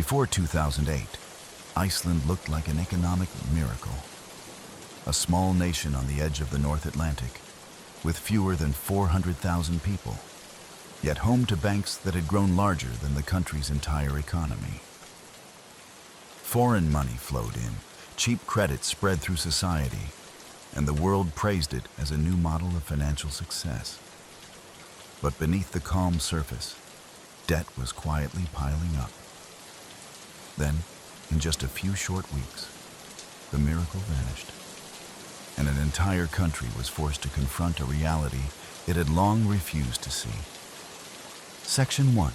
Before 2008, Iceland looked like an economic miracle. A small nation on the edge of the North Atlantic, with fewer than 400,000 people, yet home to banks that had grown larger than the country's entire economy. Foreign money flowed in, cheap credit spread through society, and the world praised it as a new model of financial success. But beneath the calm surface, debt was quietly piling up. Then, in just a few short weeks, the miracle vanished, and an entire country was forced to confront a reality it had long refused to see. Section 1.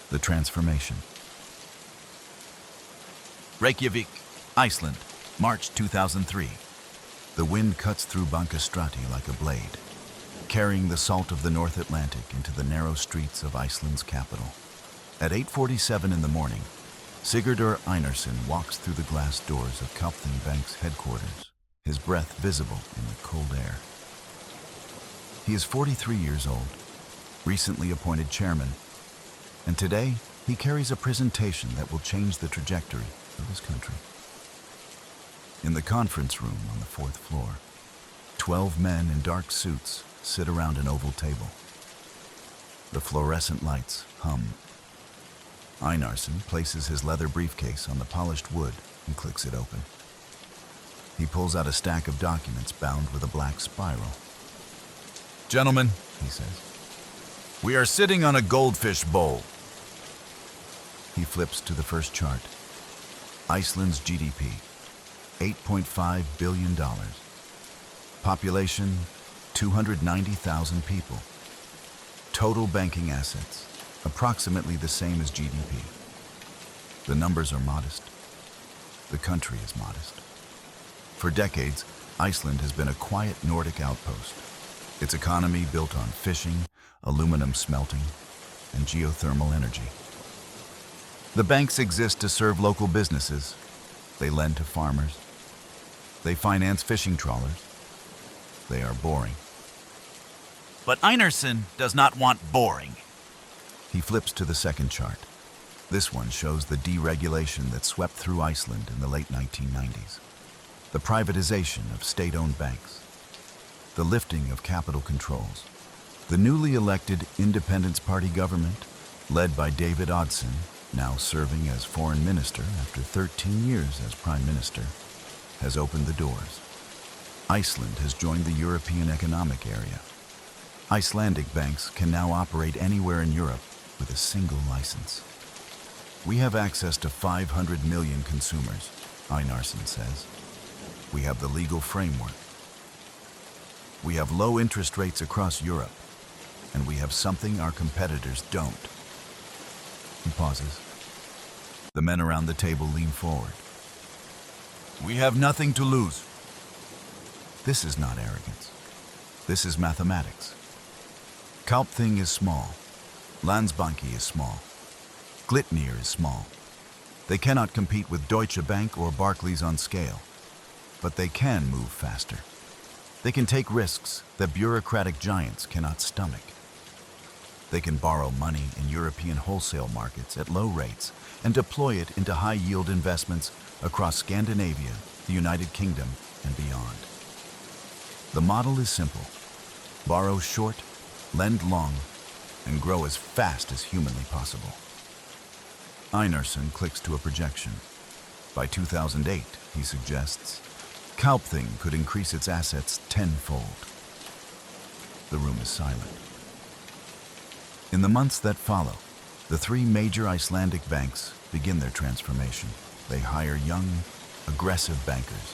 The Transformation. Reykjavik, Iceland, March 2003. The wind cuts through Bankastrati like a blade, carrying the salt of the North Atlantic into the narrow streets of Iceland's capital. At 8:47 in the morning, Sigurdur Einarsson walks through the glass doors of Kaupthing Bank's headquarters, his breath visible in the cold air. He is 43 years old, recently appointed chairman, and today he carries a presentation that will change the trajectory of his country. In the conference room on the 4th floor, 12 men in dark suits sit around an oval table. The fluorescent lights hum. Einarsson places his leather briefcase on the polished wood and clicks it open. He pulls out a stack of documents bound with a black spiral. "Gentlemen," he says, "we are sitting on a goldfish bowl." He flips to the first chart. Iceland's GDP, $8.5 billion. Population, 290,000 people. Total banking assets, approximately the same as GDP. The numbers are modest. The country is modest. For decades, Iceland has been a quiet Nordic outpost, its economy built on fishing, aluminum smelting, and geothermal energy. The banks exist to serve local businesses. They lend to farmers. They finance fishing trawlers. They are boring. But Einarsson does not want boring. He flips to the second chart. This one shows the deregulation that swept through Iceland in the late 1990s. The privatization of state-owned banks. The lifting of capital controls. The newly elected Independence Party government, led by David Oddsson, now serving as foreign minister after 13 years as prime minister, has opened the doors. Iceland has joined the European Economic Area. Icelandic banks can now operate anywhere in Europe with a single license. We have access to 500 million consumers, Einarsson says. We have the legal framework. We have low interest rates across Europe, and we have something our competitors don't. He pauses. The men around the table lean forward. We have nothing to lose. This is not arrogance. This is mathematics. Kaupthing is small. Landsbanki is small. Glitnir is small. They cannot compete with Deutsche Bank or Barclays on scale, but they can move faster. They can take risks that bureaucratic giants cannot stomach. They can borrow money in European wholesale markets at low rates and deploy it into high-yield investments across Scandinavia, the United Kingdom, and beyond. The model is simple. Borrow short, lend long, and grow as fast as humanly possible. Einarsson clicks to a projection. By 2008, he suggests, Kaupthing could increase its assets tenfold. The room is silent. In the months that follow, the three major Icelandic banks begin their transformation. They hire young, aggressive bankers,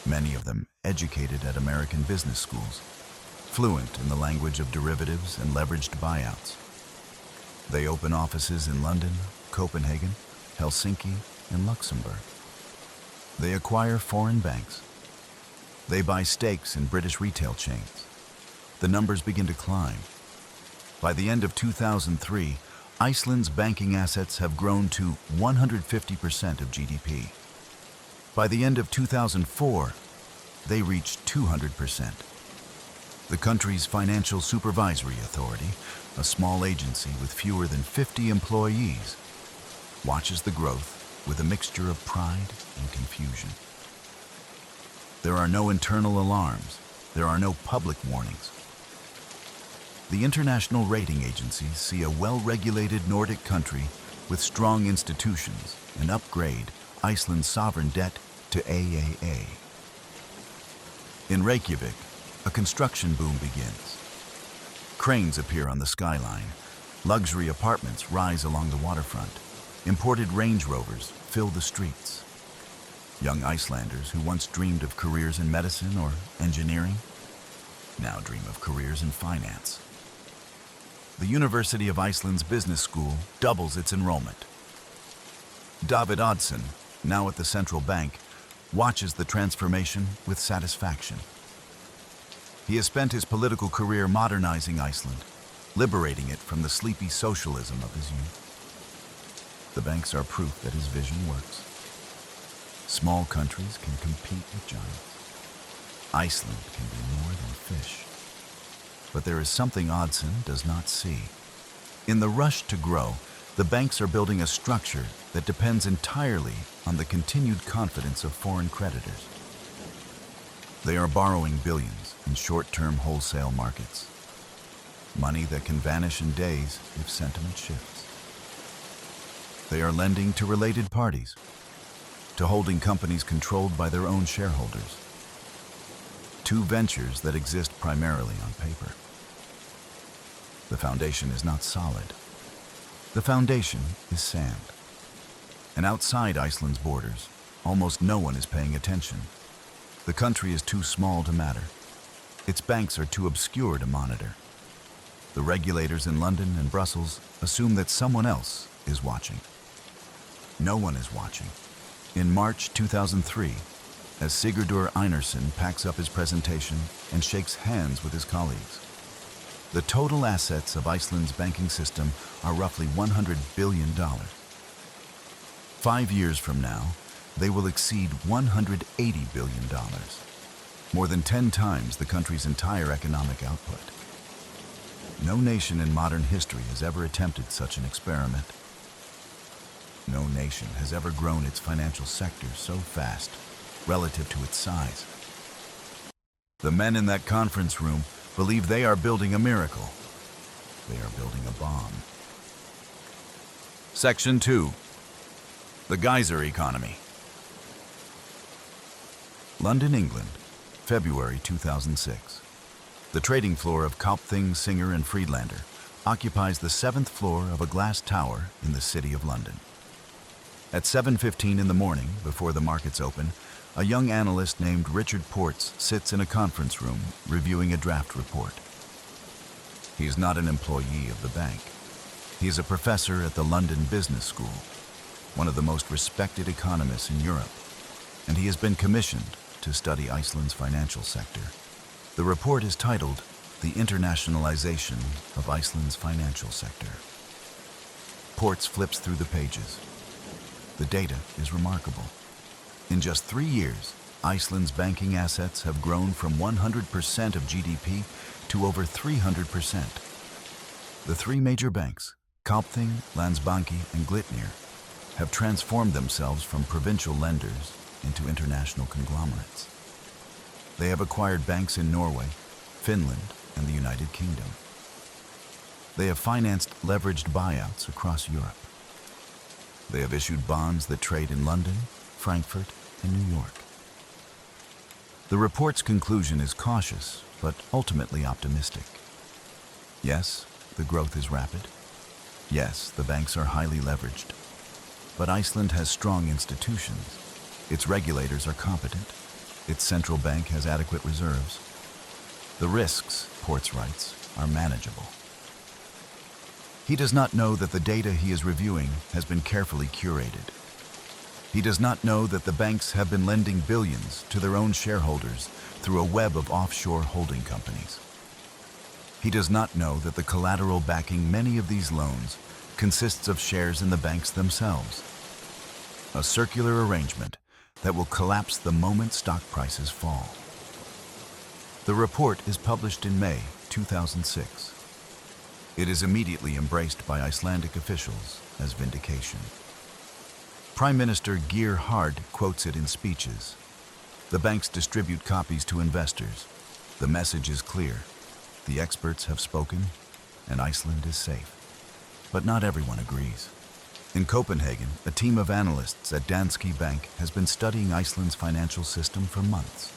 many of them educated at American business schools, fluent in the language of derivatives and leveraged buyouts. They open offices in London, Copenhagen, Helsinki, and Luxembourg. They acquire foreign banks. They buy stakes in British retail chains. The numbers begin to climb. By the end of 2003, Iceland's banking assets have grown to 150% of GDP. By the end of 2004, they reached 200%. The country's Financial Supervisory Authority, a small agency with fewer than 50 employees, watches the growth with a mixture of pride and confusion. There are no internal alarms. There are no public warnings. The international rating agencies see a well-regulated Nordic country with strong institutions and upgrade Iceland's sovereign debt to AAA. In Reykjavik, a construction boom begins. Cranes appear on the skyline. Luxury apartments rise along the waterfront. Imported Range Rovers fill the streets. Young Icelanders who once dreamed of careers in medicine or engineering now dream of careers in finance. The University of Iceland's business school doubles its enrollment. David Oddsson, now at the central bank, watches the transformation with satisfaction. He has spent his political career modernizing Iceland, liberating it from the sleepy socialism of his youth. The banks are proof that his vision works. Small countries can compete with giants. Iceland can be more than fish. But there is something Oddsson does not see. In the rush to grow, the banks are building a structure that depends entirely on the continued confidence of foreign creditors. They are borrowing billions in short-term wholesale markets. Money that can vanish in days if sentiment shifts. They are lending to related parties, to holding companies controlled by their own shareholders. Two ventures that exist primarily on paper. The foundation is not solid. The foundation is sand. And outside Iceland's borders, almost no one is paying attention. The country is too small to matter. Its banks are too obscure to monitor. The regulators in London and Brussels assume that someone else is watching. No one is watching. In March 2003, as Sigurdur Einarsson packs up his presentation and shakes hands with his colleagues, the total assets of Iceland's banking system are roughly $100 billion. 5 years from now, they will exceed $180 billion, more than 10 times the country's entire economic output. No nation in modern history has ever attempted such an experiment. No nation has ever grown its financial sector so fast relative to its size. The men in that conference room believe they are building a miracle. They are building a bomb. Section 2. The Geyser Economy. London, England, February 2006. The trading floor of Kaupthing, Singer and Friedlander occupies the 7th floor of a glass tower in the City of London. At 7:15 in the morning, before the markets open, a young analyst named Richard Ports sits in a conference room reviewing a draft report. He is not an employee of the bank. He is a professor at the London Business School, one of the most respected economists in Europe, and he has been commissioned to study Iceland's financial sector. The report is titled The Internationalization of Iceland's Financial Sector. Ports flips through the pages. The data is remarkable. In just 3 years, Iceland's banking assets have grown from 100% of GDP to over 300%. The three major banks, Kaupthing, Landsbanki, and Glitnir, have transformed themselves from provincial lenders into international conglomerates. They have acquired banks in Norway, Finland, and the United Kingdom. They have financed leveraged buyouts across Europe. They have issued bonds that trade in London, Frankfurt, and New York. The report's conclusion is cautious, but ultimately optimistic. Yes, the growth is rapid. Yes, the banks are highly leveraged. But Iceland has strong institutions. Its regulators are competent. Its central bank has adequate reserves. The risks, Ports writes, are manageable. He does not know that the data he is reviewing has been carefully curated. He does not know that the banks have been lending billions to their own shareholders through a web of offshore holding companies. He does not know that the collateral backing many of these loans consists of shares in the banks themselves. A circular arrangement that will collapse the moment stock prices fall. The report is published in May 2006. It is immediately embraced by Icelandic officials as vindication. Prime Minister Geyser quotes it in speeches. The banks distribute copies to investors. The message is clear. The experts have spoken, and Iceland is safe. But not everyone agrees. In Copenhagen, a team of analysts at Danske Bank has been studying Iceland's financial system for months.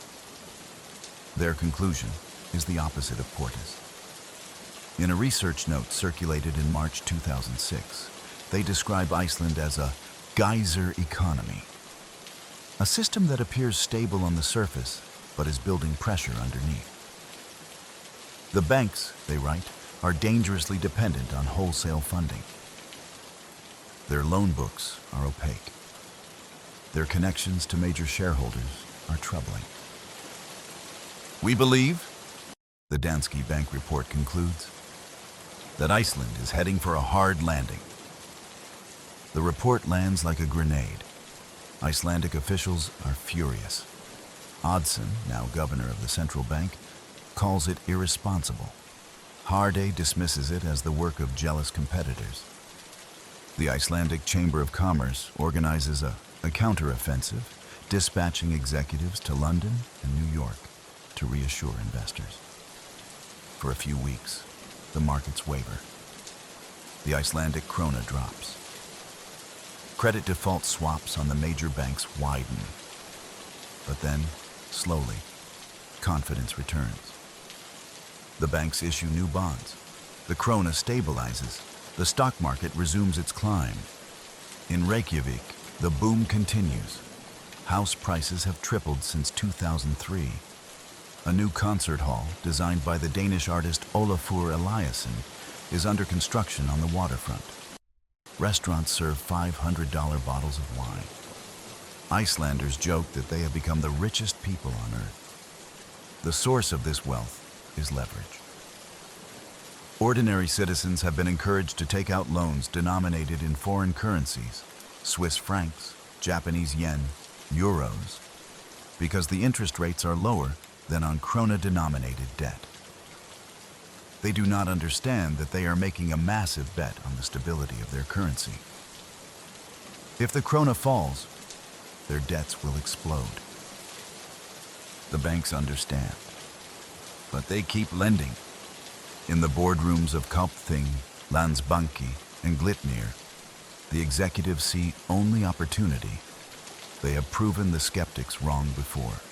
Their conclusion is the opposite of Porta's. In a research note circulated in March 2006, they describe Iceland as a Geyser economy, a system that appears stable on the surface but is building pressure underneath. The banks, they write, are dangerously dependent on wholesale funding. Their loan books are opaque. Their connections to major shareholders are troubling. We believe, the Danske Bank report concludes, that Iceland is heading for a hard landing. The report lands like a grenade. Icelandic officials are furious. Oddsson, now governor of the central bank, calls it irresponsible. Haarde dismisses it as the work of jealous competitors. The Icelandic Chamber of Commerce organizes a counteroffensive, dispatching executives to London and New York to reassure investors. For a few weeks, the markets waver. The Icelandic krona drops. Credit default swaps on the major banks widen. But then, slowly, confidence returns. The banks issue new bonds. The krona stabilizes. The stock market resumes its climb. In Reykjavik, the boom continues. House prices have tripled since 2003. A new concert hall, designed by the Danish artist Olafur Eliasson, is under construction on the waterfront. Restaurants serve $500 bottles of wine. Icelanders joke that they have become the richest people on earth. The source of this wealth is leverage. Ordinary citizens have been encouraged to take out loans denominated in foreign currencies, Swiss francs, Japanese yen, euros, because the interest rates are lower than on krona-denominated debt. They do not understand that they are making a massive bet on the stability of their currency. If the krona falls, their debts will explode. The banks understand, but they keep lending. In the boardrooms of Kaupthing, Landsbanki, and Glitnir, the executives see only opportunity. They have proven the skeptics wrong before.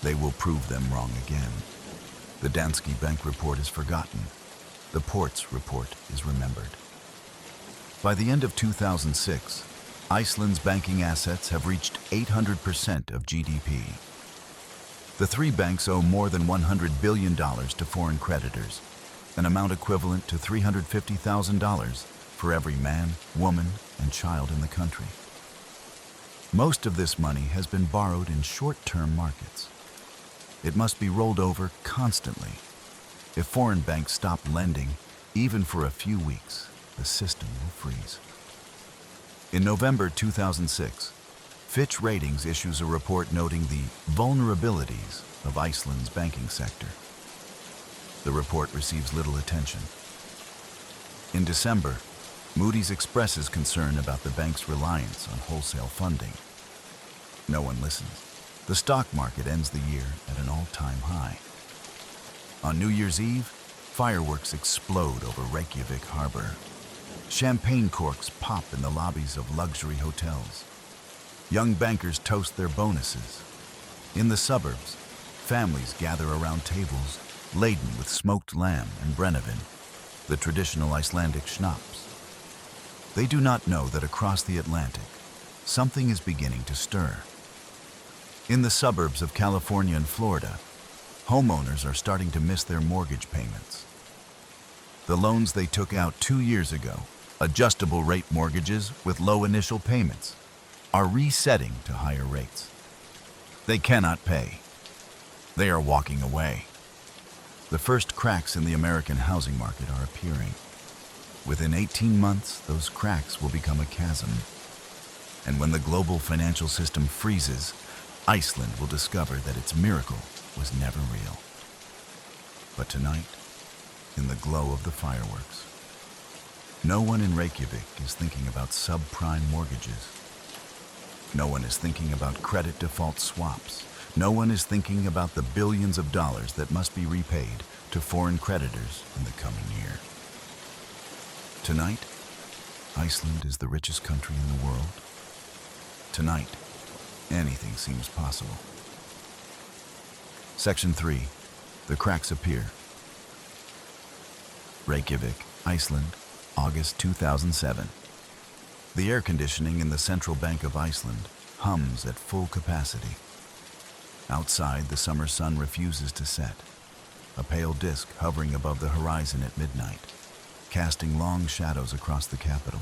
They will prove them wrong again. The Danske Bank report is forgotten. The Ports report is remembered. By the end of 2006, Iceland's banking assets have reached 800% of GDP. The three banks owe more than $100 billion to foreign creditors, an amount equivalent to $350,000 for every man, woman, and child in the country. Most of this money has been borrowed in short-term markets. It must be rolled over constantly. If foreign banks stop lending, even for a few weeks, the system will freeze. In November 2006, Fitch Ratings issues a report noting the vulnerabilities of Iceland's banking sector. The report receives little attention. In December, Moody's expresses concern about the bank's reliance on wholesale funding. No one listens. The stock market ends the year at an all-time high. On New Year's Eve, fireworks explode over Reykjavik harbor. Champagne corks pop in the lobbies of luxury hotels. Young bankers toast their bonuses. In the suburbs, families gather around tables laden with smoked lamb and brennivin, the traditional Icelandic schnapps. They do not know that across the Atlantic, something is beginning to stir. In the suburbs of California and Florida, homeowners are starting to miss their mortgage payments. The loans they took out 2 years ago, adjustable rate mortgages with low initial payments, are resetting to higher rates. They cannot pay. They are walking away. The first cracks in the American housing market are appearing. Within 18 months, those cracks will become a chasm. And when the global financial system freezes, Iceland will discover that its miracle was never real. But tonight, in the glow of the fireworks, no one in Reykjavik is thinking about subprime mortgages. No one is thinking about credit default swaps. No one is thinking about the billions of dollars that must be repaid to foreign creditors in the coming year. Tonight, Iceland is the richest country in the world. Tonight, anything seems possible. Section 3. The cracks appear. Reykjavik, Iceland, August 2007. The air conditioning in the Central Bank of Iceland hums at full capacity. Outside, the summer sun refuses to set, a pale disk hovering above the horizon at midnight, casting long shadows across the capital.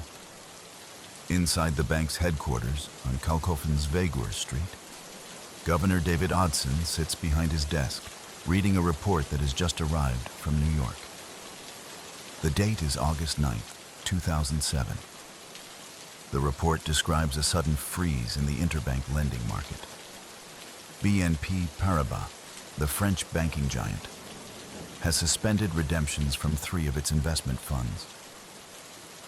Inside the bank's headquarters on Kalkofens Vegur Street, Governor David Oddsson sits behind his desk, reading a report that has just arrived from New York. The date is August 9th, 2007. The report describes a sudden freeze in the interbank lending market. BNP Paribas, the French banking giant, has suspended redemptions from 3 of its investment funds.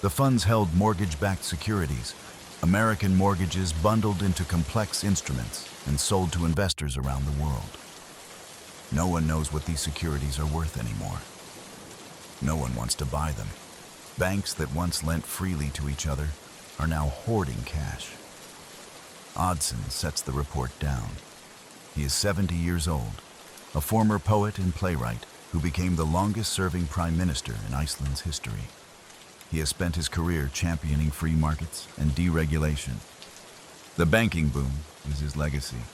The funds held mortgage-backed securities, American mortgages bundled into complex instruments and sold to investors around the world. No one knows what these securities are worth anymore. No one wants to buy them. Banks that once lent freely to each other are now hoarding cash. Oddsson sets the report down. He is 70 years old, a former poet and playwright who became the longest-serving prime minister in Iceland's history. He has spent his career championing free markets and deregulation. The banking boom is his legacy.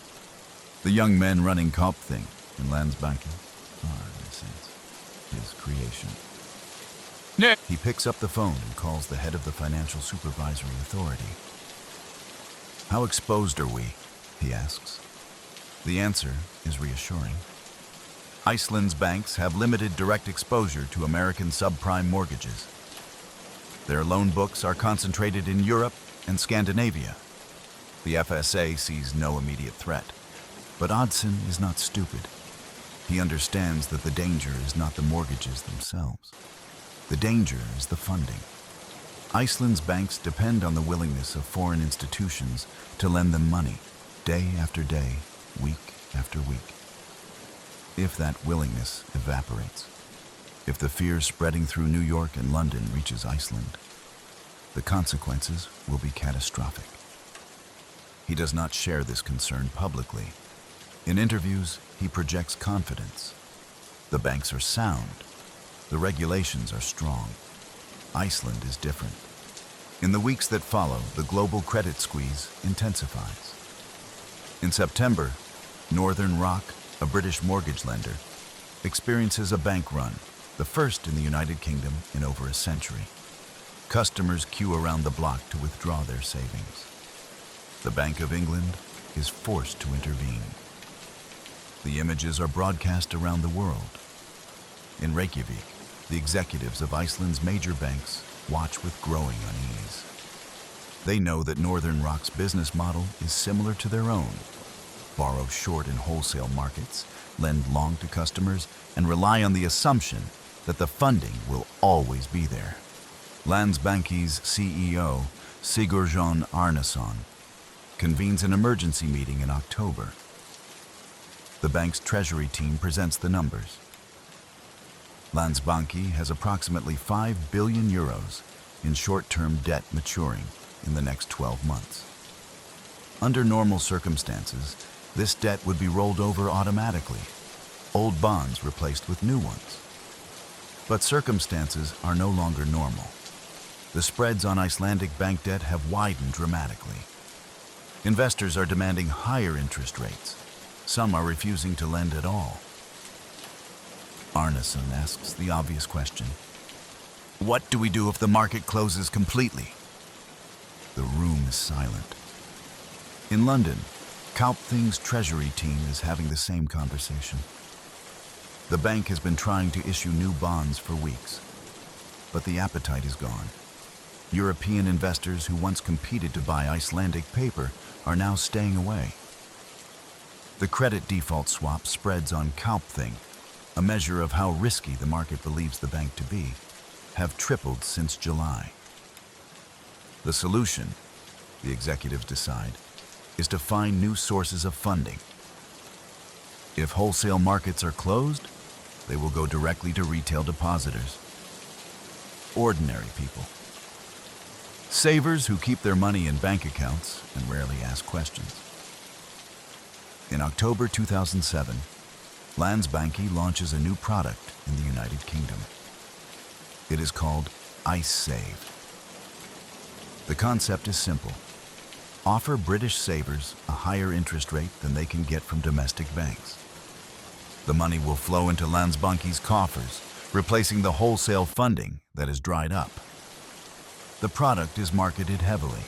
The young men running Kaupthing and Landsbanki are, in a sense, his creation. He picks up the phone and calls the head of the Financial Supervisory Authority. "How exposed are we?" he asks. The answer is reassuring. Iceland's banks have limited direct exposure to American subprime mortgages. Their loan books are concentrated in Europe and Scandinavia. The FSA sees no immediate threat. But Oddsson is not stupid. He understands that the danger is not the mortgages themselves. The danger is the funding. Iceland's banks depend on the willingness of foreign institutions to lend them money, day after day, week after week. If that willingness evaporates, if the fear spreading through New York and London reaches Iceland, the consequences will be catastrophic. He does not share this concern publicly. In interviews, he projects confidence. The banks are sound. The regulations are strong. Iceland is different. In the weeks that follow, the global credit squeeze intensifies. In September, Northern Rock, a British mortgage lender, experiences a bank run, the first in the United Kingdom in over a century. Customers queue around the block to withdraw their savings. The Bank of England is forced to intervene. The images are broadcast around the world. In Reykjavik, the executives of Iceland's major banks watch with growing unease. They know that Northern Rock's business model is similar to their own. Borrow short in wholesale markets, lend long to customers, and rely on the assumption that the funding will always be there. Landsbanki's CEO, Sigurjón Arnason, convenes an emergency meeting in October. The bank's treasury team presents the numbers. Landsbanki has approximately 5 billion euros in short-term debt maturing in the next 12 months. Under normal circumstances, this debt would be rolled over automatically, old bonds replaced with new ones. But circumstances are no longer normal. The spreads on Icelandic bank debt have widened dramatically. Investors are demanding higher interest rates. Some are refusing to lend at all. Arnason asks the obvious question: what do we do if the market closes completely? The room is silent. In London, Kaupthing's treasury team is having the same conversation. The bank has been trying to issue new bonds for weeks, but the appetite is gone. European investors who once competed to buy Icelandic paper are now staying away. The credit default swap spreads on Kaupthing, a measure of how risky the market believes the bank to be, have tripled since July. The solution, the executives decide, is to find new sources of funding. If wholesale markets are closed, they will go directly to retail depositors. Ordinary people. Savers who keep their money in bank accounts and rarely ask questions. In October 2007, Landsbanki launches a new product in the United Kingdom. It is called IceSave. The concept is simple. Offer British savers a higher interest rate than they can get from domestic banks. The money will flow into Landsbanki's coffers, replacing the wholesale funding that has dried up. The product is marketed heavily.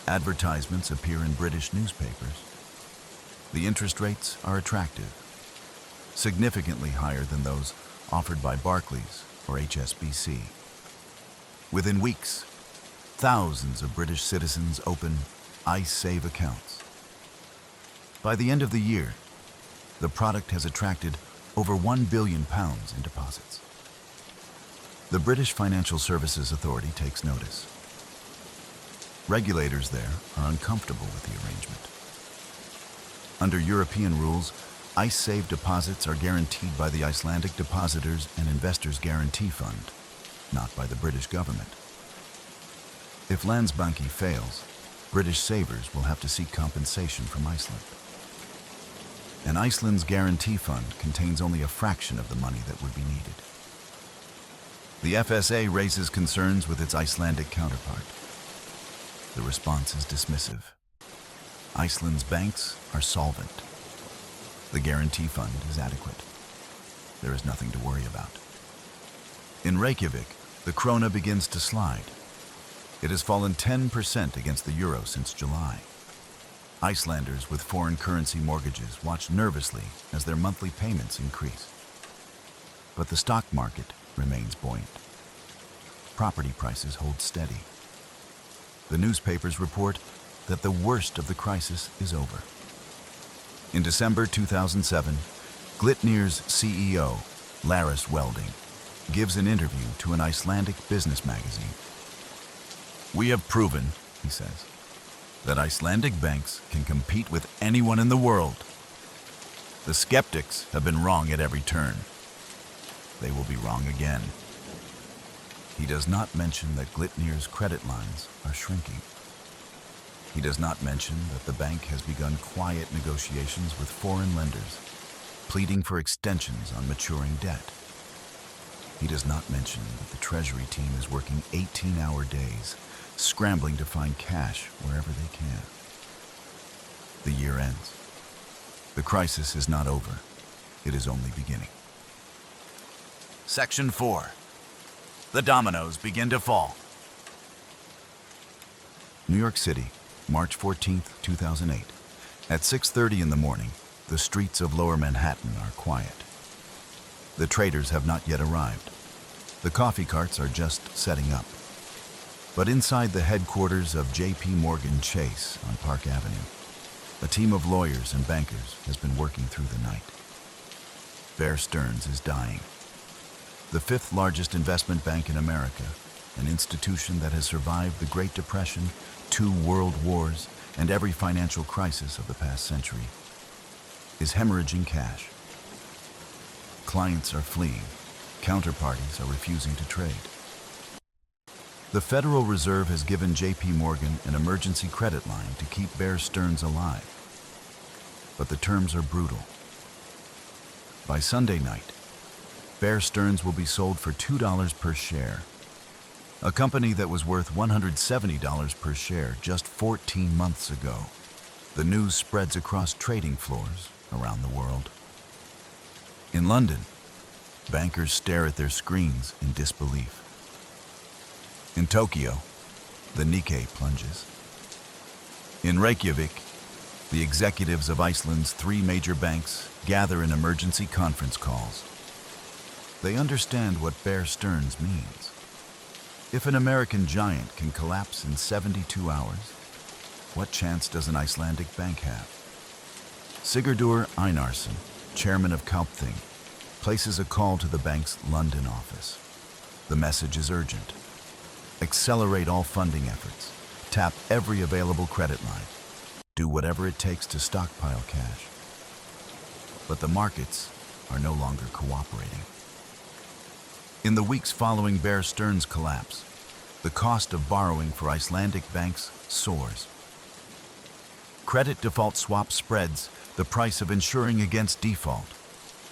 Advertisements appear in British newspapers. The interest rates are attractive, significantly higher than those offered by Barclays or HSBC. Within weeks, thousands of British citizens open IceSave accounts. By the end of the year, the product has attracted over £1 billion in deposits. The British Financial Services Authority takes notice. Regulators there are uncomfortable with the arrangement. Under European rules, IceSave deposits are guaranteed by the Icelandic Depositors and Investors Guarantee Fund, not by the British government. If Landsbanki fails, British savers will have to seek compensation from Iceland. And Iceland's guarantee fund contains only a fraction of the money that would be needed. The FSA raises concerns with its Icelandic counterpart. The response is dismissive. Iceland's banks are solvent. The guarantee fund is adequate. There is nothing to worry about. In Reykjavik, the krona begins to slide. It has fallen 10% against the euro since July. Icelanders with foreign currency mortgages watch nervously as their monthly payments increase. But the stock market remains buoyant. Property prices hold steady. The newspapers report that the worst of the crisis is over. In December 2007, Glitnir's CEO, Lars Welding, gives an interview to an Icelandic business magazine. "We have proven," he says, "that Icelandic banks can compete with anyone in the world. The skeptics have been wrong at every turn. They will be wrong again." He does not mention that Glitnir's credit lines are shrinking. He does not mention that the bank has begun quiet negotiations with foreign lenders, pleading for extensions on maturing debt. He does not mention that the Treasury team is working 18-hour days, scrambling to find cash wherever they can. The year ends. The crisis is not over. It is only beginning. Section 4. The dominoes begin to fall. New York City, March 14, 2008. At 6:30 in the morning, the streets of Lower Manhattan are quiet. The traders have not yet arrived. The coffee carts are just setting up. But inside the headquarters of J.P. Morgan Chase on Park Avenue, a team of lawyers and bankers has been working through the night. Bear Stearns is dying. The fifth largest investment bank in America, an institution that has survived the Great Depression, 2 world wars, and every financial crisis of the past century, is hemorrhaging cash. Clients are fleeing. Counterparties are refusing to trade. The Federal Reserve has given J.P. Morgan an emergency credit line to keep Bear Stearns alive. But the terms are brutal. By Sunday night, Bear Stearns will be sold for $2 per share. A company that was worth $170 per share just 14 months ago. The news spreads across trading floors around the world. In London, bankers stare at their screens in disbelief. In Tokyo, the Nikkei plunges. In Reykjavik, the executives of Iceland's 3 major banks gather in emergency conference calls. They understand what Bear Stearns means. If an American giant can collapse in 72 hours, what chance does an Icelandic bank have? Sigurdur Einarsson, chairman of Kaupthing, places a call to the bank's London office. The message is urgent. Accelerate all funding efforts. Tap every available credit line. do whatever it takes to stockpile cash. But the markets are no longer cooperating. In the weeks following Bear Stearns' collapse, the cost of borrowing for Icelandic banks soars. Credit default swap spreads, the price of insuring against default,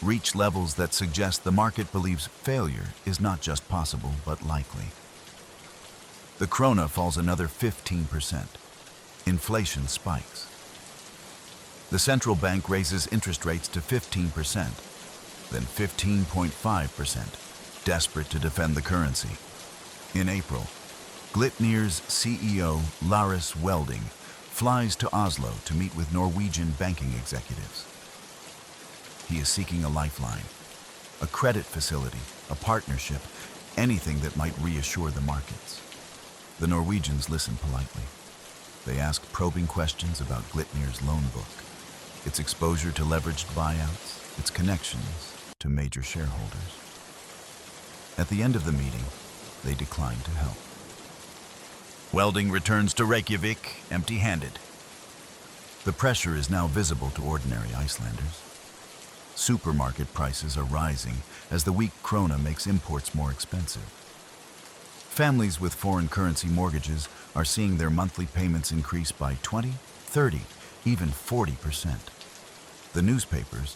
reach levels that suggest the market believes failure is not just possible but likely. The krona falls another 15%. Inflation spikes. The central bank raises interest rates to 15%, then 15.5%, desperate to defend the currency. In April, Glitnir's CEO Lars Welding flies to Oslo to meet with Norwegian banking executives. He is seeking a lifeline, a credit facility, a partnership, anything that might reassure the markets. The Norwegians listen politely. They ask probing questions about Glitnir's loan book, its exposure to leveraged buyouts, its connections to major shareholders. At the end of the meeting, they decline to help. Welding returns to Reykjavik empty-handed. The pressure is now visible to ordinary Icelanders. Supermarket prices are rising as the weak krona makes imports more expensive. Families with foreign currency mortgages are seeing their monthly payments increase by 20, 30, even 40%. The newspapers,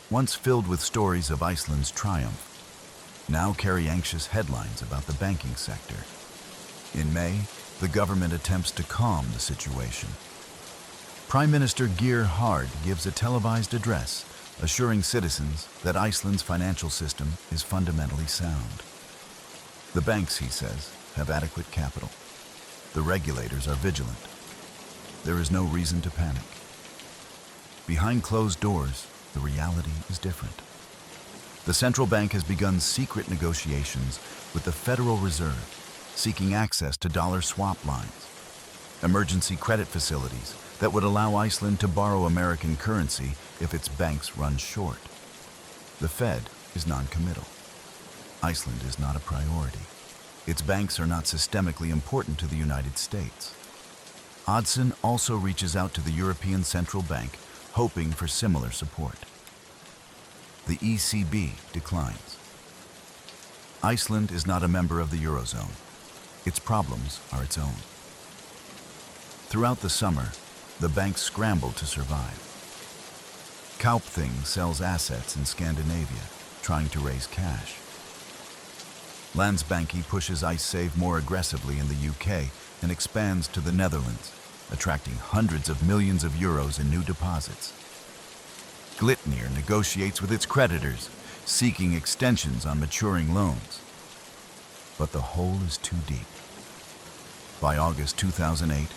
once filled with stories of Iceland's triumph, now carry anxious headlines about the banking sector. In May, the government attempts to calm the situation. Prime Minister Geir Haarde gives a televised address assuring citizens that Iceland's financial system is fundamentally sound. The banks, he says, have adequate capital. The regulators are vigilant. There is no reason to panic. Behind closed doors, the reality is different. The central bank has begun secret negotiations with the Federal Reserve, seeking access to dollar swap lines, emergency credit facilities that would allow Iceland to borrow American currency if its banks run short. The Fed is non-committal. Iceland is not a priority. Its banks are not systemically important to the United States. Oddsson also reaches out to the European Central Bank, hoping for similar support. The ECB declines. Iceland is not a member of the Eurozone. Its problems are its own. Throughout the summer, the banks scramble to survive. Kaupthing sells assets in Scandinavia, trying to raise cash. Landsbanki pushes IceSave more aggressively in the UK and expands to the Netherlands, attracting hundreds of millions of euros in new deposits. Glitnir negotiates with its creditors, seeking extensions on maturing loans. But the hole is too deep. By August 2008,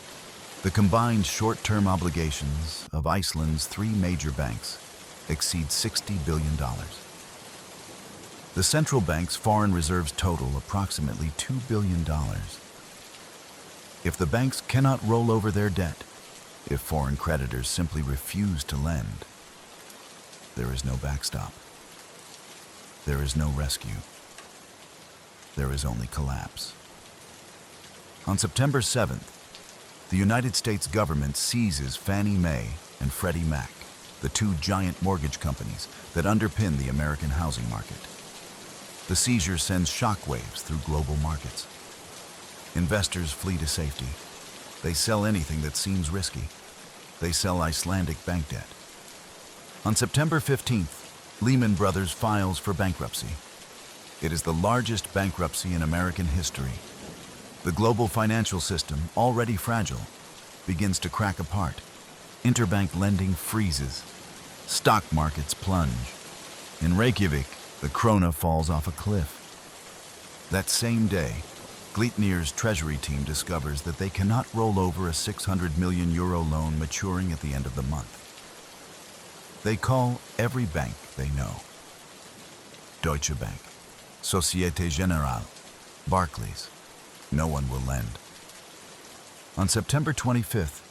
the combined short-term obligations of Iceland's three major banks exceed $60 billion. The central bank's foreign reserves total approximately $2 billion. If the banks cannot roll over their debt, if foreign creditors simply refuse to lend, there is no backstop. There is no rescue. There is only collapse. On September 7th, the United States government seizes Fannie Mae and Freddie Mac, the two giant mortgage companies that underpin the American housing market. The seizure sends shockwaves through global markets. Investors flee to safety. They sell anything that seems risky. They sell Icelandic bank debt. On September 15th, Lehman Brothers files for bankruptcy. It is the largest bankruptcy in American history. The global financial system, already fragile, begins to crack apart. Interbank lending freezes. Stock markets plunge. In Reykjavik, the krona falls off a cliff. That same day, Glitnir's treasury team discovers that they cannot roll over a 600 million euro loan maturing at the end of the month. They call every bank they know. Deutsche Bank, Societe Generale, Barclays. No one will lend. On September 25th,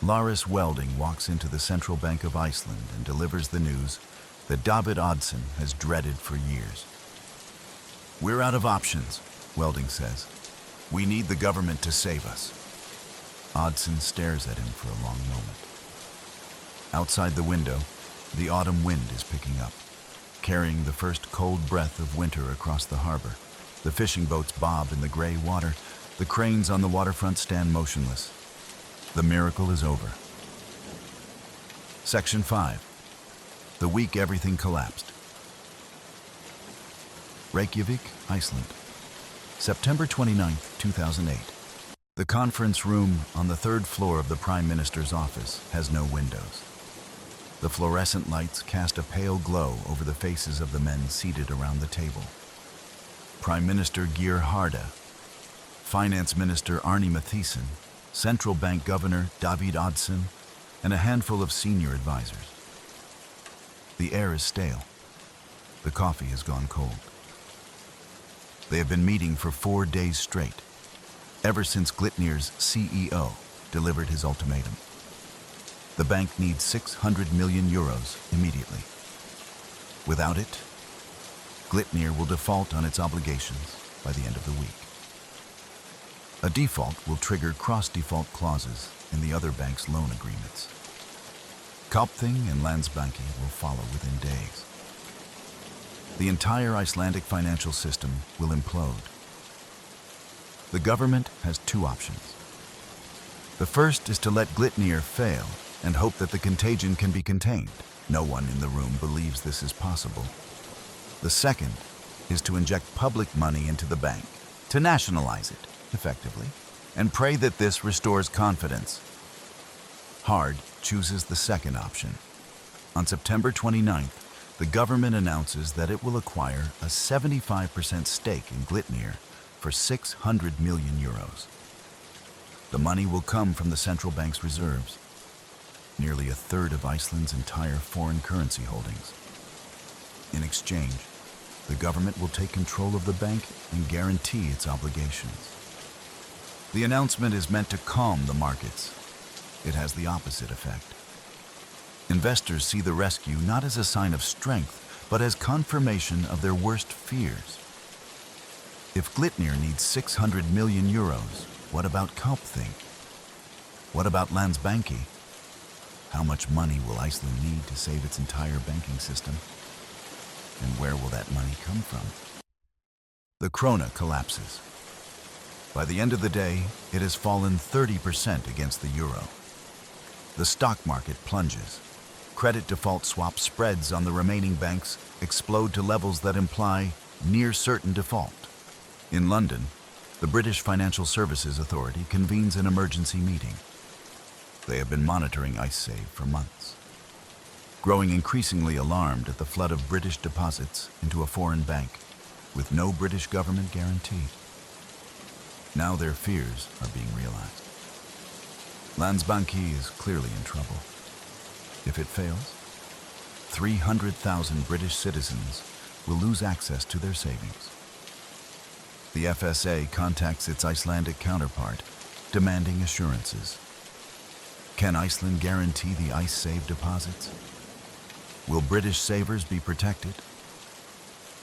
Lars Welding walks into the Central Bank of Iceland and delivers the news that David Oddsson has dreaded for years. "We're out of options," Welding says. "We need the government to save us." Oddsson stares at him for a long moment. Outside the window, the autumn wind is picking up, carrying the first cold breath of winter across the harbor. The fishing boats bob in the gray water. The cranes on the waterfront stand motionless. The miracle is over. Section 5. The week everything collapsed. Reykjavik, Iceland. September 29, 2008. The conference room on the third floor of the Prime Minister's office has no windows. The fluorescent lights cast a pale glow over the faces of the men seated around the table. Prime Minister Geir Haarde, Finance Minister Arne Mathiesen, Central Bank Governor David Oddsson, and a handful of senior advisors. The air is stale. The coffee has gone cold. They have been meeting for 4 days straight, ever since Glitnir's CEO delivered his ultimatum. The bank needs 600 million euros immediately. Without it, Glitnir will default on its obligations by the end of the week. A default will trigger cross-default clauses in the other bank's loan agreements. Kaupthing and Landsbanki will follow within days. The entire Icelandic financial system will implode. The government has two options. The first is to let Glitnir fail and hope that the contagion can be contained. No one in the room believes this is possible. The second is to inject public money into the bank, to nationalize it, effectively, and pray that this restores confidence. Hard chooses the second option. On September 29th, the government announces that it will acquire a 75% stake in Glitnir for 600 million euros. The money will come from the central bank's reserves, nearly a third of Iceland's entire foreign currency holdings. In exchange, the government will take control of the bank and guarantee its obligations. The announcement is meant to calm the markets. It has the opposite effect. Investors see the rescue not as a sign of strength, but as confirmation of their worst fears. If Glitnir needs 600 million euros, what about Kaupthing? What about Landsbanki? How much money will Iceland need to save its entire banking system? And where will that money come from? The krona collapses. By the end of the day, it has fallen 30% against the euro. The stock market plunges. Credit default swap spreads on the remaining banks explode to levels that imply near certain default. In London, the British Financial Services Authority convenes an emergency meeting. They have been monitoring IceSave for months, growing increasingly alarmed at the flood of British deposits into a foreign bank with no British government guarantee. Now their fears are being realized. Landsbanki is clearly in trouble. If it fails, 300,000 British citizens will lose access to their savings. The FSA contacts its Icelandic counterpart, demanding assurances. Can Iceland guarantee the IceSave deposits? Will British savers be protected?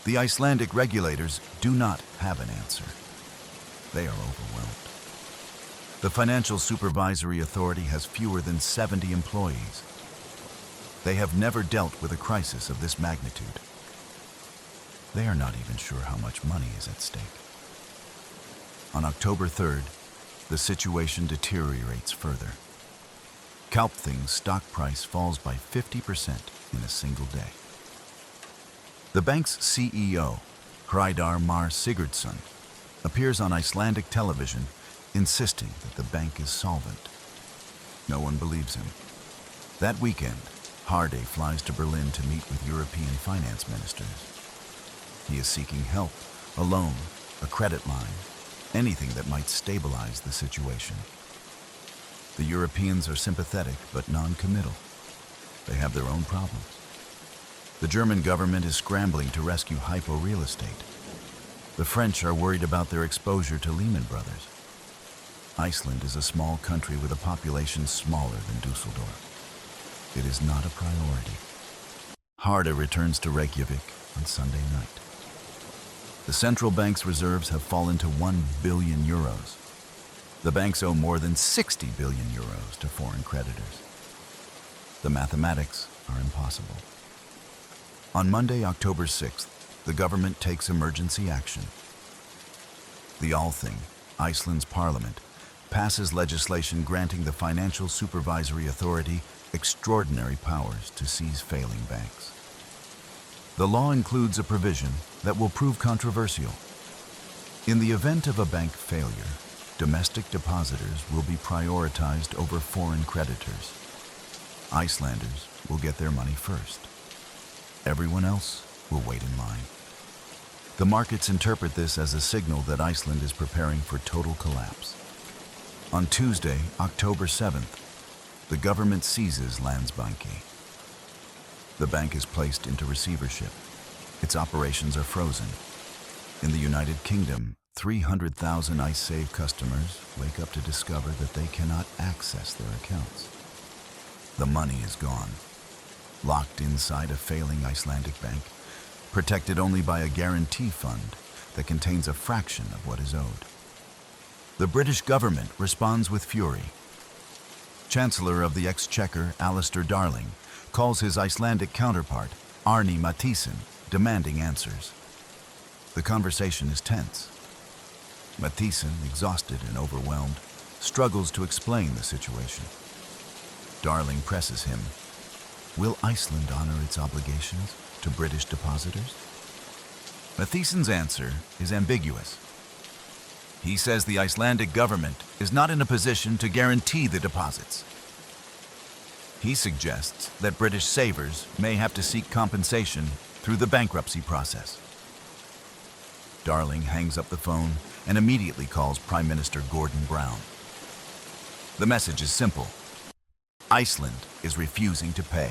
The Icelandic regulators do not have an answer. They are overwhelmed. The Financial Supervisory Authority has fewer than 70 employees. They have never dealt with a crisis of this magnitude. They are not even sure how much money is at stake. On October 3rd, the situation deteriorates further. Kaupthing's stock price falls by 50% in a single day. The bank's CEO, Hreidar Mar Sigurdsson, appears on Icelandic television insisting that the bank is solvent. No one believes him. That weekend, Haarde flies to Berlin to meet with European finance ministers. He is seeking help, a loan, a credit line, anything that might stabilize the situation. The Europeans are sympathetic but non-committal. They have their own problems. The German government is scrambling to rescue hypo real estate. The French are worried about their exposure to Lehman Brothers. Iceland is a small country with a population smaller than Dusseldorf. It is not a priority. Haarde returns to Reykjavik on Sunday night. The central bank's reserves have fallen to 1 billion euros. The banks owe more than 60 billion euros to foreign creditors. The mathematics are impossible. On Monday, October 6th, the government takes emergency action. The Althing, Iceland's parliament, passes legislation granting the Financial Supervisory Authority extraordinary powers to seize failing banks. The law includes a provision that will prove controversial. In the event of a bank failure, domestic depositors will be prioritized over foreign creditors. Icelanders will get their money first. Everyone else will wait in line. The markets interpret this as a signal that Iceland is preparing for total collapse. On Tuesday, October 7th, the government seizes Landsbanki. The bank is placed into receivership. Its operations are frozen. In the United Kingdom, 300,000 IceSave customers wake up to discover that they cannot access their accounts. The money is gone, locked inside a failing Icelandic bank, protected only by a guarantee fund that contains a fraction of what is owed. The British government responds with fury. Chancellor of the Exchequer, Alistair Darling, calls his Icelandic counterpart, Árni Matthíasson, demanding answers. The conversation is tense. Matthíasson, exhausted and overwhelmed, struggles to explain the situation. Darling presses him. Will Iceland honor its obligations to British depositors? Matthísson's answer is ambiguous. He says the Icelandic government is not in a position to guarantee the deposits. He suggests that British savers may have to seek compensation through the bankruptcy process. Darling hangs up the phone and immediately calls Prime Minister Gordon Brown. The message is simple. Iceland is refusing to pay.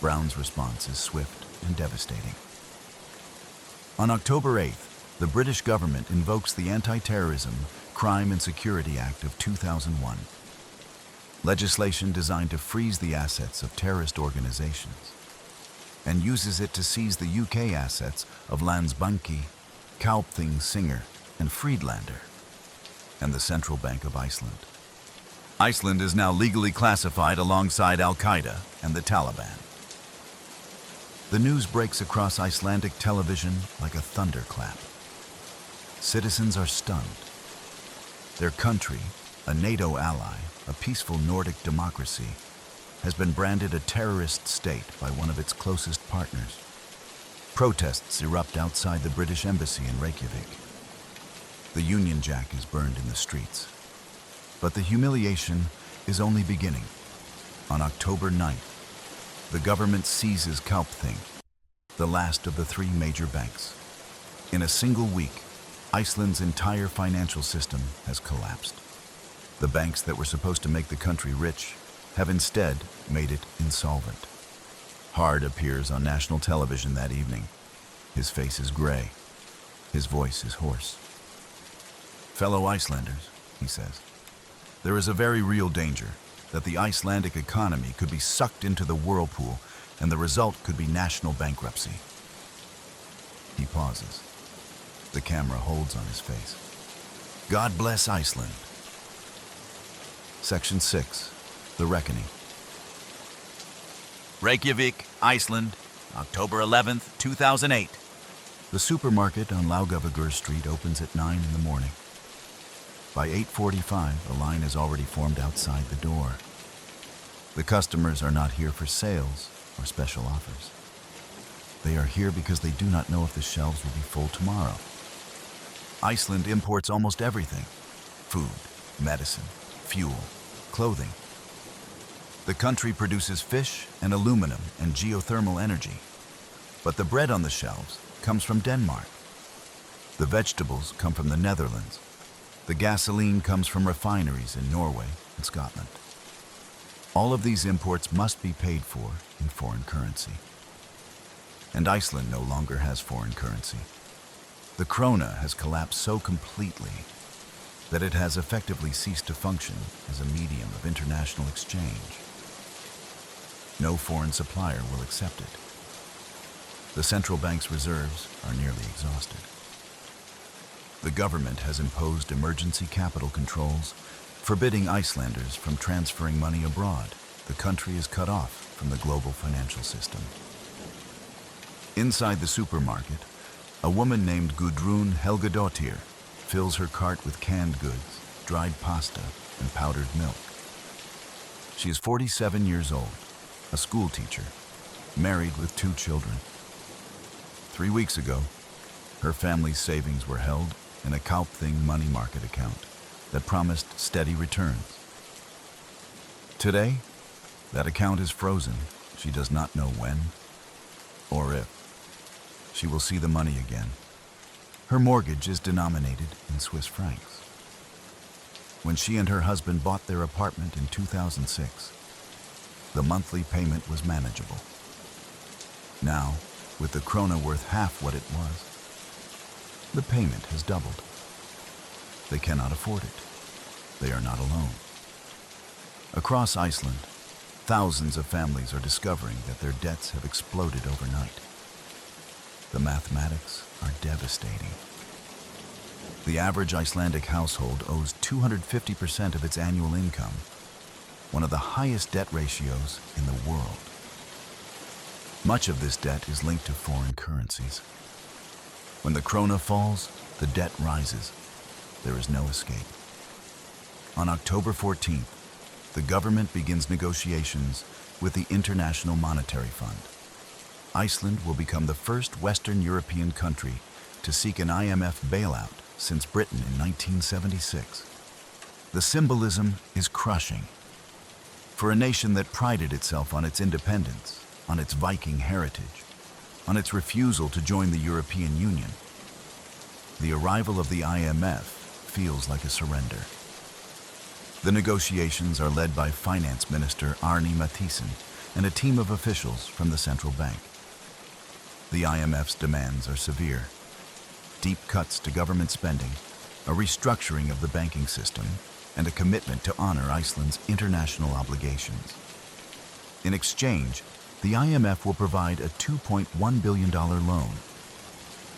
Brown's response is swift and devastating. On October 8th, the British government invokes the Anti-Terrorism, Crime and Security Act of 2001, legislation designed to freeze the assets of terrorist organizations, and uses it to seize the UK assets of Landsbanki, Kaupthing Singer, and Friedlander, and the Central Bank of Iceland. Iceland is now legally classified alongside Al-Qaeda and the Taliban. The news breaks across Icelandic television like a thunderclap. Citizens are stunned. Their country, a NATO ally, a peaceful Nordic democracy, has been branded a terrorist state by one of its closest partners. Protests erupt outside the British embassy in Reykjavik. The Union Jack is burned in the streets. But the humiliation is only beginning. On October 9th, the government seizes Kaupthing, the last of the three major banks. In a single week, Iceland's entire financial system has collapsed. The banks that were supposed to make the country rich have instead made it insolvent. Hard appears on national television that evening. His face is gray. His voice is hoarse. Fellow Icelanders, he says, there is a very real danger that the Icelandic economy could be sucked into the whirlpool and the result could be national bankruptcy. He pauses. The camera holds on his face. God bless Iceland. Section 6, The Reckoning. Reykjavik, Iceland, October 11th, 2008. The supermarket on Laugavagur Street opens at 9 in the morning. By 8:45, a line is already formed outside the door. The customers are not here for sales or special offers. They are here because they do not know if the shelves will be full tomorrow. Iceland imports almost everything: food, medicine, fuel, clothing. The country produces fish and aluminum and geothermal energy. But the bread on the shelves comes from Denmark. The vegetables come from the Netherlands. The gasoline comes from refineries in Norway and Scotland. All of these imports must be paid for in foreign currency. And Iceland no longer has foreign currency. The krona has collapsed so completely that it has effectively ceased to function as a medium of international exchange. No foreign supplier will accept it. The central bank's reserves are nearly exhausted. The government has imposed emergency capital controls, forbidding Icelanders from transferring money abroad the country is cut off from the global financial system. Inside the supermarket, a woman named Gudrun Helgadottir fills her cart with canned goods, dried pasta, and powdered milk. She is 47 years old, a school teacher, married with 2 children. 3 weeks ago, her family's savings were held in a Kaupthing money market account that promised steady returns. Today, that account is frozen. She does not know when or if she will see the money again. Her mortgage is denominated in Swiss francs. When she and her husband bought their apartment in 2006, the monthly payment was manageable. Now, with the krona worth half what it was, the payment has doubled. They cannot afford it. They are not alone. Across Iceland, thousands of families are discovering that their debts have exploded overnight. The mathematics are devastating. The average Icelandic household owes 250% of its annual income, one of the highest debt ratios in the world. Much of this debt is linked to foreign currencies. When the krona falls, the debt rises. There is no escape. On October 14th, the government begins negotiations with the International Monetary Fund. Iceland will become the first Western European country to seek an IMF bailout since Britain in 1976. The symbolism is crushing. For a nation that prided itself on its independence, on its Viking heritage, on its refusal to join the European Union, the arrival of the IMF feels like a surrender. The negotiations are led by Finance Minister Árni Mathiesen and a team of officials from the central bank. The IMF's demands are severe. Deep cuts to government spending, a restructuring of the banking system, and a commitment to honor Iceland's international obligations. In exchange, the IMF will provide a $2.1 billion loan,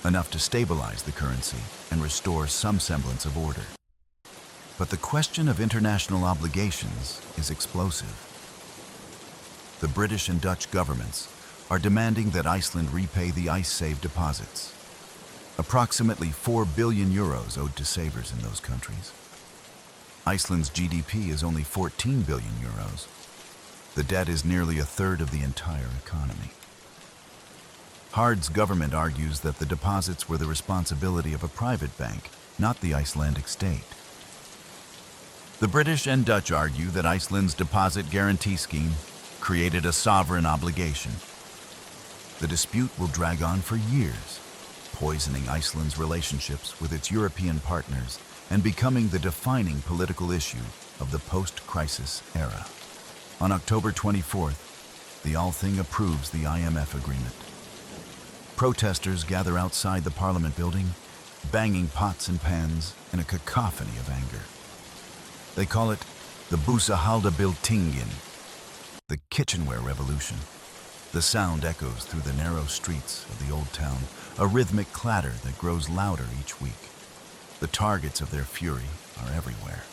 enough to stabilize the currency and restore some semblance of order. But the question of international obligations is explosive. The British and Dutch governments are demanding that Iceland repay the IceSave deposits, approximately 4 billion euros owed to savers in those countries. Iceland's GDP is only 14 billion euros. The debt is nearly a third of the entire economy. Hard's government argues that the deposits were the responsibility of a private bank, not the Icelandic state. The British and Dutch argue that Iceland's deposit guarantee scheme created a sovereign obligation. The dispute will drag on for years, poisoning Iceland's relationships with its European partners and becoming the defining political issue of the post-crisis era. On October 24th, the Althing approves the IMF agreement. Protesters gather outside the Parliament building, banging pots and pans in a cacophony of anger. They call it the Búsáhaldabyltingin, the kitchenware revolution. The sound echoes through the narrow streets of the old town, a rhythmic clatter that grows louder each week. The targets of their fury are everywhere.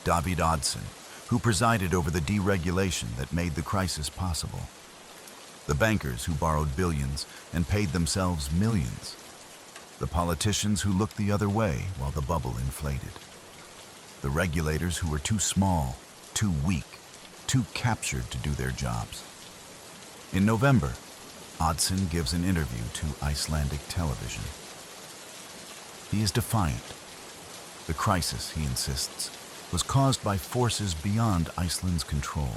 David Oddsson, who presided over the deregulation that made the crisis possible. The bankers who borrowed billions and paid themselves millions. The politicians who looked the other way while the bubble inflated. The regulators who were too small, too weak, too captured to do their jobs. In November, Oddsson gives an interview to Icelandic television. He is defiant. The crisis, he insists, was caused by forces beyond Iceland's control.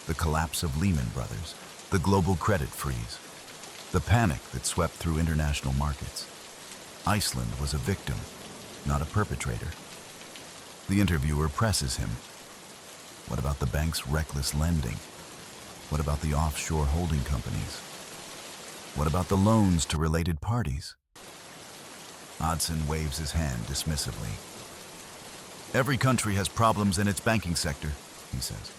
The collapse of Lehman Brothers, the global credit freeze, the panic that swept through international markets. Iceland was a victim, not a perpetrator. The interviewer presses him. What about the bank's reckless lending? What about the offshore holding companies? What about the loans to related parties? Oddsson waves his hand dismissively. Every country has problems in its banking sector, he says.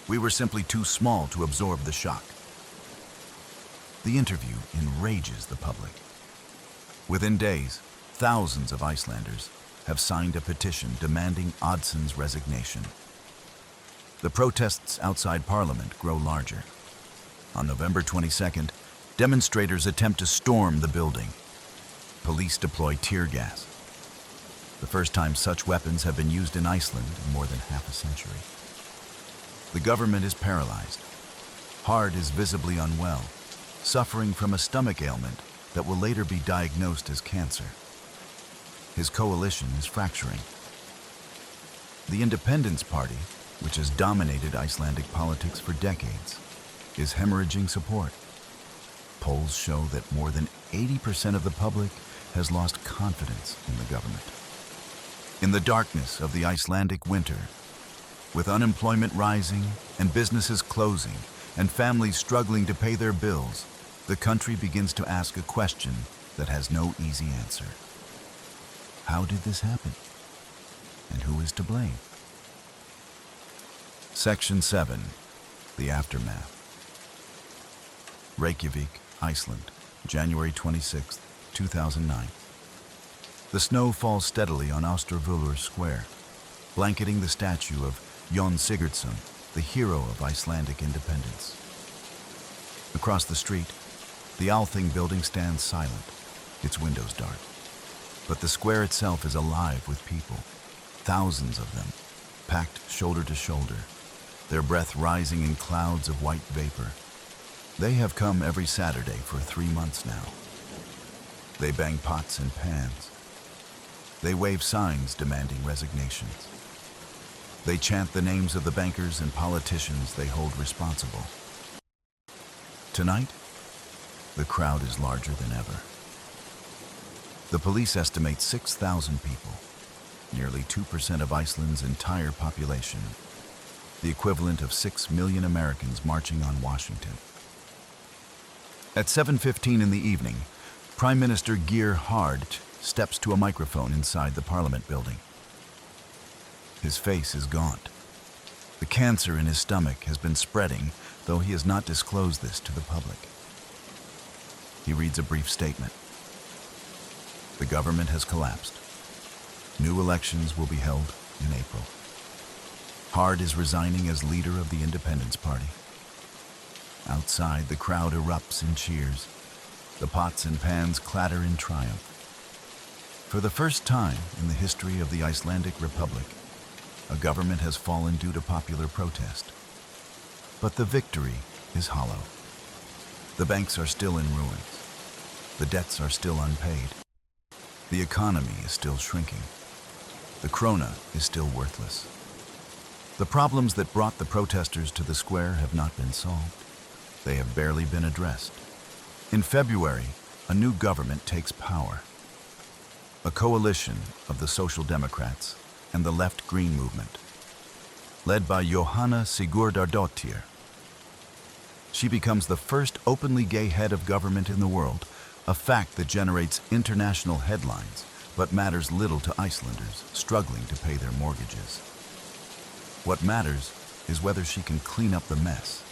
We were simply too small to absorb the shock. The interview enrages the public. Within days, thousands of Icelanders have signed a petition demanding Oddsson's resignation. The protests outside Parliament grow larger. On November 22nd, demonstrators attempt to storm the building. Police deploy tear gas. The first time such weapons have been used in Iceland in more than half a century. The government is paralyzed. Hard is visibly unwell, suffering from a stomach ailment that will later be diagnosed as cancer. His coalition is fracturing. The Independence Party, which has dominated Icelandic politics for decades, is hemorrhaging support. Polls show that more than 80% of the public has lost confidence in the government. In the darkness of the Icelandic winter, with unemployment rising and businesses closing and families struggling to pay their bills, the country begins to ask a question that has no easy answer. How did this happen? And who is to blame? Section 7. The Aftermath. Reykjavik, Iceland, January 26, 2009. The snow falls steadily on Ástravöllur Square, blanketing the statue of Jón Sigurdsson, the hero of Icelandic independence. Across the street, the Althing building stands silent, its windows dark. But the square itself is alive with people, thousands of them, packed shoulder to shoulder, their breath rising in clouds of white vapor. They have come every Saturday for 3 months now. They bang pots and pans. They wave signs demanding resignations. They chant the names of the bankers and politicians they hold responsible. Tonight, the crowd is larger than ever. The police estimate 6,000 people, nearly 2% of Iceland's entire population, the equivalent of 6 million Americans marching on Washington. At 7:15 in the evening, Prime Minister Geir Haarde steps to a microphone inside the Parliament building. His face is gaunt. The cancer in his stomach has been spreading, though he has not disclosed this to the public. He reads a brief statement. The government has collapsed. New elections will be held in April. Haarde is resigning as leader of the Independence Party. Outside, the crowd erupts in cheers. The pots and pans clatter in triumph. For the first time in the history of the Icelandic Republic, a government has fallen due to popular protest. But the victory is hollow. The banks are still in ruins. The debts are still unpaid. The economy is still shrinking. The krona is still worthless. The problems that brought the protesters to the square have not been solved. They have barely been addressed. In February, a new government takes power. A coalition of the Social Democrats and the left-green movement, led by Jóhanna Sigurdardóttir. She becomes the first openly gay head of government in the world, a fact that generates international headlines, but matters little to Icelanders struggling to pay their mortgages. What matters is whether she can clean up the mess.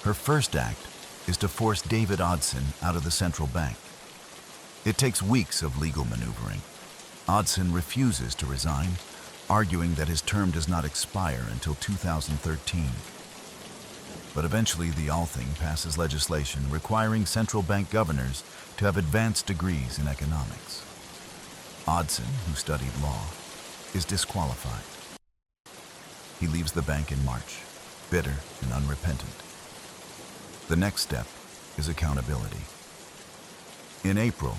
Her first act is to force David Oddsson out of the central bank. It takes weeks of legal maneuvering. Oddsson refuses to resign, arguing that his term does not expire until 2013. But eventually the Althing passes legislation requiring central bank governors to have advanced degrees in economics. Oddsson, who studied law, is disqualified. He leaves the bank in March, bitter and unrepentant. The next step is accountability. In April,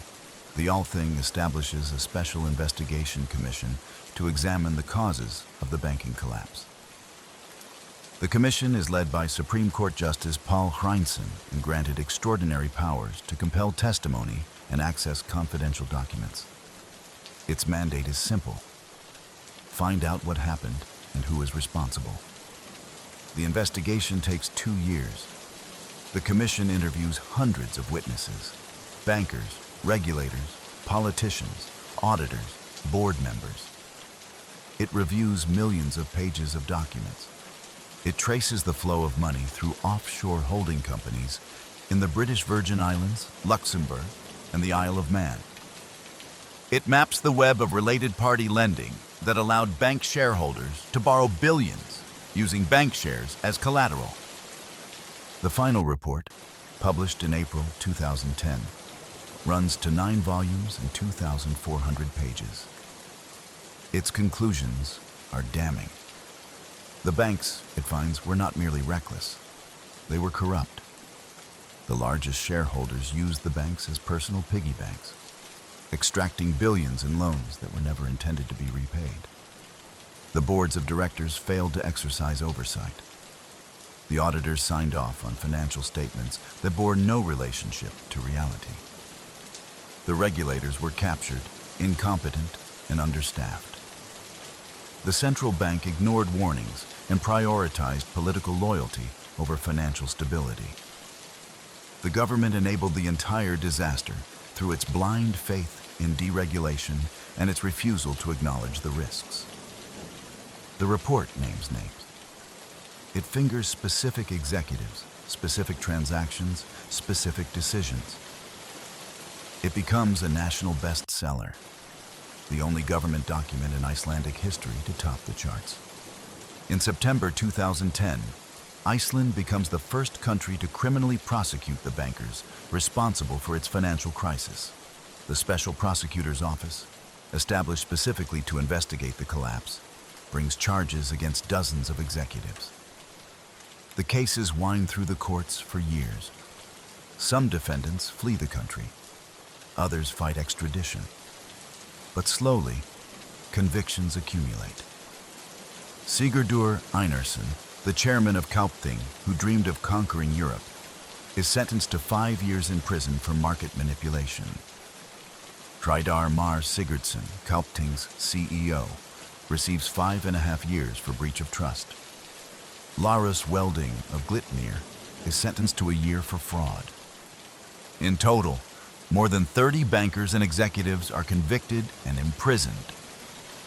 the Althing establishes a special investigation commission to examine the causes of the banking collapse. The commission is led by Supreme Court Justice Paul Hreinsson and granted extraordinary powers to compel testimony and access confidential documents. Its mandate is simple: find out what happened and who is responsible. The investigation takes 2 years. The commission interviews hundreds of witnesses, bankers, regulators, politicians, auditors, board members. It reviews millions of pages of documents. It traces the flow of money through offshore holding companies in the British Virgin Islands, Luxembourg, and the Isle of Man. It maps the web of related party lending that allowed bank shareholders to borrow billions, using bank shares as collateral. The final report, published in April 2010, runs to 9 volumes and 2,400 pages. Its conclusions are damning. The banks, it finds, were not merely reckless. They were corrupt. The largest shareholders used the banks as personal piggy banks, extracting billions in loans that were never intended to be repaid. The boards of directors failed to exercise oversight. The auditors signed off on financial statements that bore no relationship to reality. The regulators were captured, incompetent, and understaffed. The central bank ignored warnings and prioritized political loyalty over financial stability. The government enabled the entire disaster through its blind faith in deregulation and its refusal to acknowledge the risks. The report names names. It fingers specific executives, specific transactions, specific decisions. It becomes a national bestseller, the only government document in Icelandic history to top the charts. In September 2010, Iceland becomes the first country to criminally prosecute the bankers responsible for its financial crisis. The Special Prosecutor's Office, established specifically to investigate the collapse, brings charges against dozens of executives. The cases wind through the courts for years. Some defendants flee the country. Others fight extradition. But slowly, convictions accumulate. Sigurdur Einarsson, the chairman of Kaupthing, who dreamed of conquering Europe, is sentenced to 5 years in prison for market manipulation. Tridar Mar Sigurdsson, Kaupthing's CEO, receives 5.5 years for breach of trust. Lárus Welding of Glitnir is sentenced to a year for fraud. In total, more than 30 bankers and executives are convicted and imprisoned,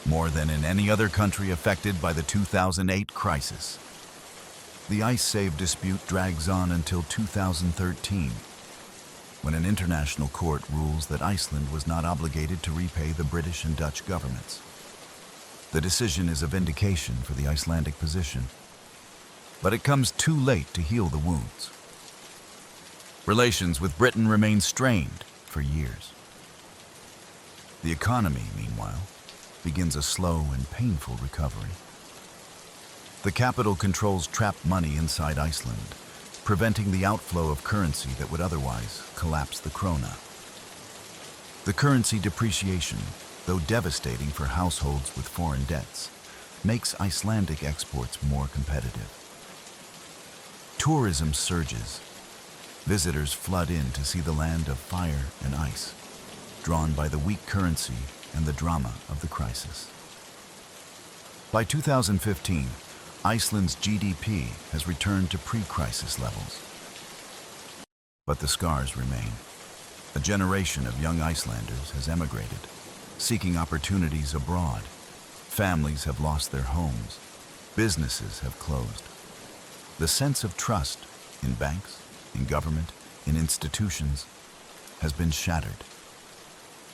more than in any other country affected by the 2008 crisis. The Icesave dispute drags on until 2013, when an international court rules that Iceland was not obligated to repay the British and Dutch governments. The decision is a vindication for the Icelandic position, but it comes too late to heal the wounds. Relations with Britain remain strained for years. The economy, meanwhile, begins a slow and painful recovery. The capital controls trapped money inside Iceland, preventing the outflow of currency that would otherwise collapse the krona. The currency depreciation, though devastating for households with foreign debts, makes Icelandic exports more competitive. Tourism surges. Visitors flood in to see the land of fire and ice, drawn by the weak currency and the drama of the crisis. By 2015, Iceland's GDP has returned to pre-crisis levels. But the scars remain. A generation of young Icelanders has emigrated, seeking opportunities abroad. Families have lost their homes. Businesses have closed. The sense of trust in banks, in government, in institutions, has been shattered.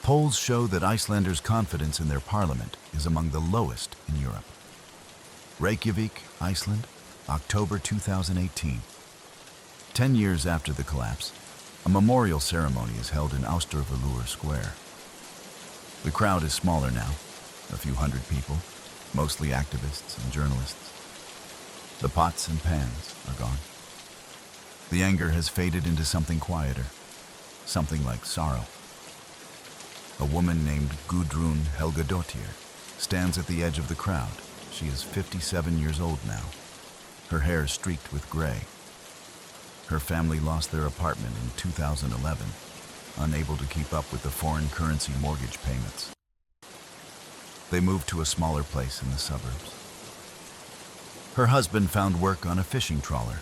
Polls show that Icelanders' confidence in their parliament is among the lowest in Europe. Reykjavik, Iceland, October 2018. 10 years after the collapse, a memorial ceremony is held in Austurvöllur Square. The crowd is smaller now, a few hundred people, mostly activists and journalists. The pots and pans are gone. The anger has faded into something quieter, something like sorrow. A woman named Gudrun Helgadottir stands at the edge of the crowd. She is 57 years old now, her hair streaked with gray. Her family lost their apartment in 2011, unable to keep up with the foreign currency mortgage payments. They moved to a smaller place in the suburbs. Her husband found work on a fishing trawler.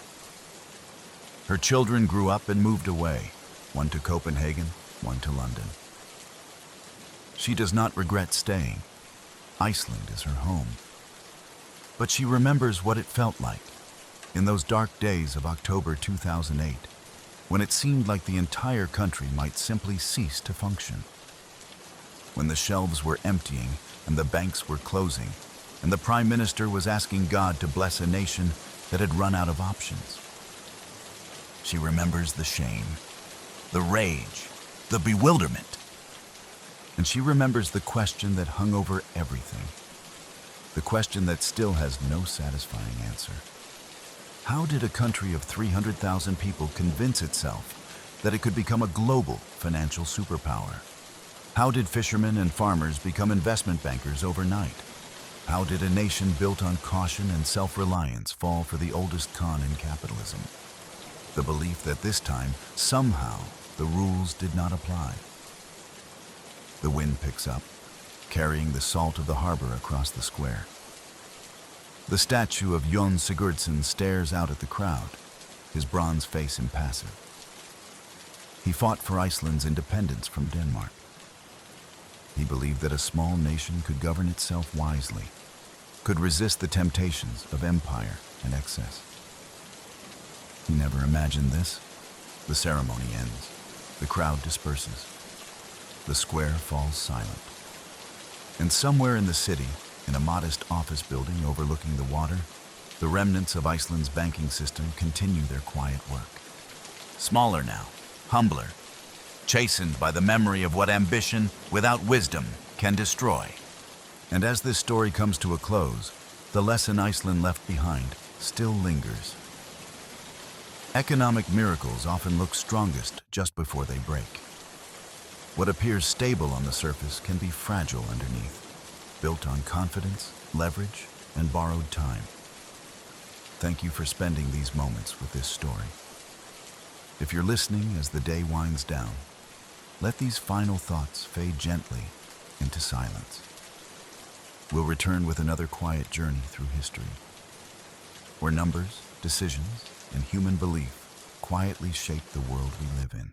Her children grew up and moved away, one to Copenhagen, one to London. She does not regret staying. Iceland is her home. But she remembers what it felt like in those dark days of October 2008, when it seemed like the entire country might simply cease to function. When the shelves were emptying and the banks were closing, and the Prime Minister was asking God to bless a nation that had run out of options. She remembers the shame, the rage, the bewilderment. And she remembers the question that hung over everything, the question that still has no satisfying answer. How did a country of 300,000 people convince itself that it could become a global financial superpower? How did fishermen and farmers become investment bankers overnight? How did a nation built on caution and self-reliance fall for the oldest con in capitalism? The belief that this time, somehow, the rules did not apply. The wind picks up, carrying the salt of the harbor across the square. The statue of Jon Sigurdsson stares out at the crowd, his bronze face impassive. He fought for Iceland's independence from Denmark. He believed that a small nation could govern itself wisely, could resist the temptations of empire and excess. He never imagined this. The ceremony ends. The crowd disperses. The square falls silent. And somewhere in the city, in a modest office building overlooking the water, the remnants of Iceland's banking system continue their quiet work. Smaller now, humbler, chastened by the memory of what ambition without wisdom can destroy. And as this story comes to a close, the lesson Iceland left behind still lingers. Economic miracles often look strongest just before they break. What appears stable on the surface can be fragile underneath, built on confidence, leverage, and borrowed time. Thank you for spending these moments with this story. If you're listening as the day winds down, let these final thoughts fade gently into silence. We'll return with another quiet journey through history, where numbers, decisions, and human belief quietly shape the world we live in.